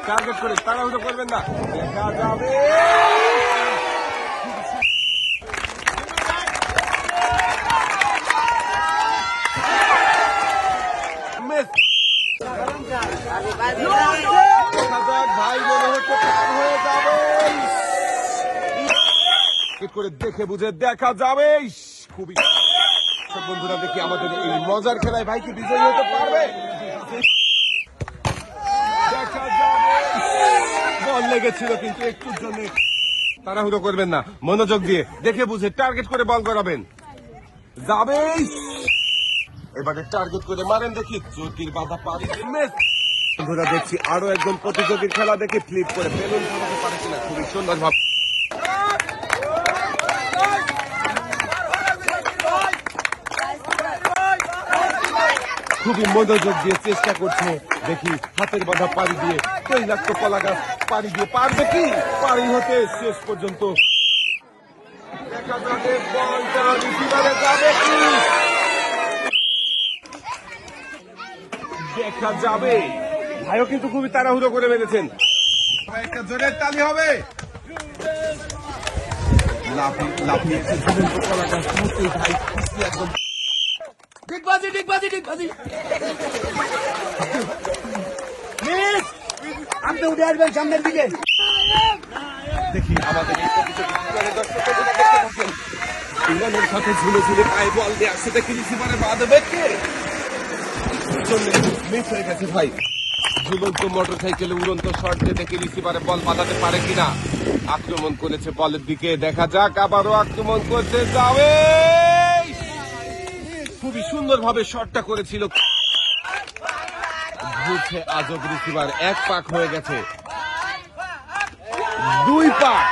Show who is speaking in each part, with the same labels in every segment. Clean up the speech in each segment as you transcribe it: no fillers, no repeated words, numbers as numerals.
Speaker 1: Target করে তাড়াহুড়ো করবেন না, দেখা যাবে। ভাই মনে হচ্ছে পার হয়ে যাবে, করে দেখে বুঝে দেখা যাবে। খুবই বন্ধুরা, দেখি আমাদের এই মজার খেলায় ভাই কি বিজয়ী হতে পারবে, দেখা যাবে। বল লেগেছিল কিন্তু একটুর জন্য। তাড়াহুড়ো করবেন না, মনোযোগ দিয়ে দেখে বুঝে টার্গেট করে বল করাবেন। যাবে, এবারে টার্গেট করে মারেন দেখি, চোটির বাধা পারি। বন্ধুরা দেখছি আরো একজন প্রতিযোগীর খেলা দেখি, ফ্লিপ করে বেলুন ফাটাতে পারে কিনা, খুবই সুন্দর ভাবে। খুবই মনোযোগ দিয়ে চেষ্টা করছে, দেখি হাতের বাধা পাড়ি দিয়ে তৈলাক্ত কলা গাছ পাড়ি দিয়ে পারবে কি, পাড়ি হতে শেষ পর্যন্ত দেখা যাবে বলটা রিসিভারে যাবে কি, দেখা যাবে। ভাইও কিন্তু খুবই তাড়াহুড়ো করে বেঁধেছেন, একটা জোরের তালি হবে। লাফিয়ে কলা গাছ ভাই একদম
Speaker 2: আপনি উঠে আসবেন সামনের দিকে।
Speaker 1: দেখি আমাদের এই ইংল্যান্ডের সাথে ঝুলে ঝুলে পায়ে বল দিয়ে আসছে, দেখি রিসিভারে বাঁধবে কে, মিস হয়ে গেছে ভাই। ঝুলন্ত মোটর সাইকেলে উড়ন্ত শট দিয়ে দেখি রিসিভারে বল বাঁধাতে পারে কিনা। আক্রমণ করেছে বলের দিকে, দেখা যাক, আবারও আক্রমণ করতে যাবে। খুবই সুন্দর ভাবে শটটা করেছিল, ঘুরছে আজব রিসিভার, এক পাক হয়ে গেছে, দুই পাক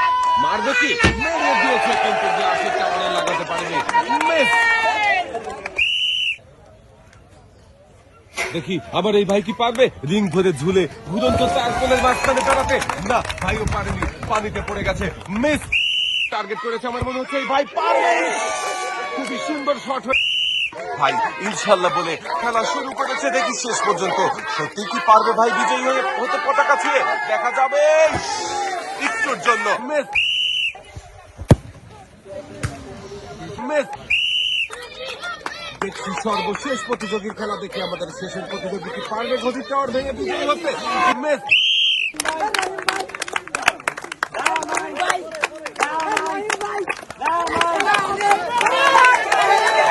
Speaker 1: মারবে কি, মেরে দিয়েছে কিন্তু গ্লাসের টাওয়ারে লাগাতে পারেনি। দেখি আবার এই ভাই কি পারবে, রিং ধরে ঝুলে ঘুরন্ত চার কোণের মাঝখানে দাঁড়াতে, না ভাইও পারেনি, পানিতে পড়ে গেছে, মিস। টার্গেট করেছে, আমার মনে হচ্ছে এই ভাই পারবে। খুবই সুন্দর শট ভাই, ইনশাল্লাহ বলে খেলা শুরু করেছে, দেখি শেষ পর্যন্ত সত্যি কি পারবে ভাই বিজয়ী হতে পতাকা ছুঁয়ে, দেখা যাবে। একটুর জন্য মিস, মিস। দেখছি সর্বশেষ প্রতিযোগীর খেলা, দেখি আমাদের শেষের প্রতিযোগী কি পারবে গদির টাওয়ার ভেঙে বিজয়ী হতে, মিস।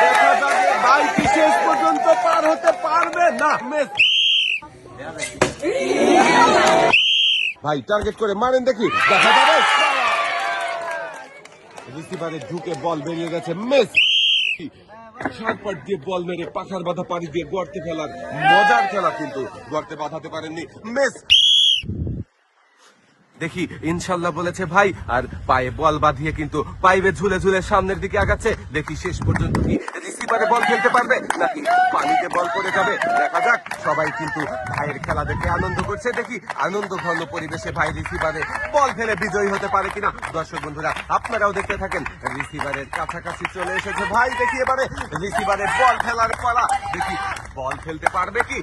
Speaker 1: দেখা যাবে ভাই কি শেষ পর্যন্ত পার হতে পারবে, না মিস। ভাই টার্গেট করে মারেন দেখি, দেখা যাবে। রিসিভারে ঢুকে বল বেরিয়ে গেছে, মিস। শার্টপাট দিয়ে বল মেরে পাখার বাধা পাড়ি দিয়ে গর্তে ফেলার মজার খেলা, কিন্তু গর্তে বাঁধাতে পারেননি, মিস। দেখি ইনশাল্লাহ বলেছে ভাই, আর পায়ে বল বাঁধিয়ে কিন্তু পাইপে ঝুলে ঝুলে সামনের দিকে আগাচ্ছে, দেখি শেষ পর্যন্ত কি রিসিভারে বল খেলতে পারবে নাকি পানিতে বল পড়ে যাবে, দেখা যাক। সবাই কিন্তু ভাইয়ের খেলা দেখে আনন্দ করছে, দেখি আনন্দ ঘন পরিবেশে ভাই রিসিভারে বল ফেলে বিজয়ী হতে পারে কিনা। দর্শক বন্ধুরা আপনারাও দেখতে থাকেন, রিসিভারের কাছাকাছি চলে এসেছে ভাই, দেখি এবারে রিসিভারে বল ফেলার পালা, দেখি বল ফেলতে পারবে কি।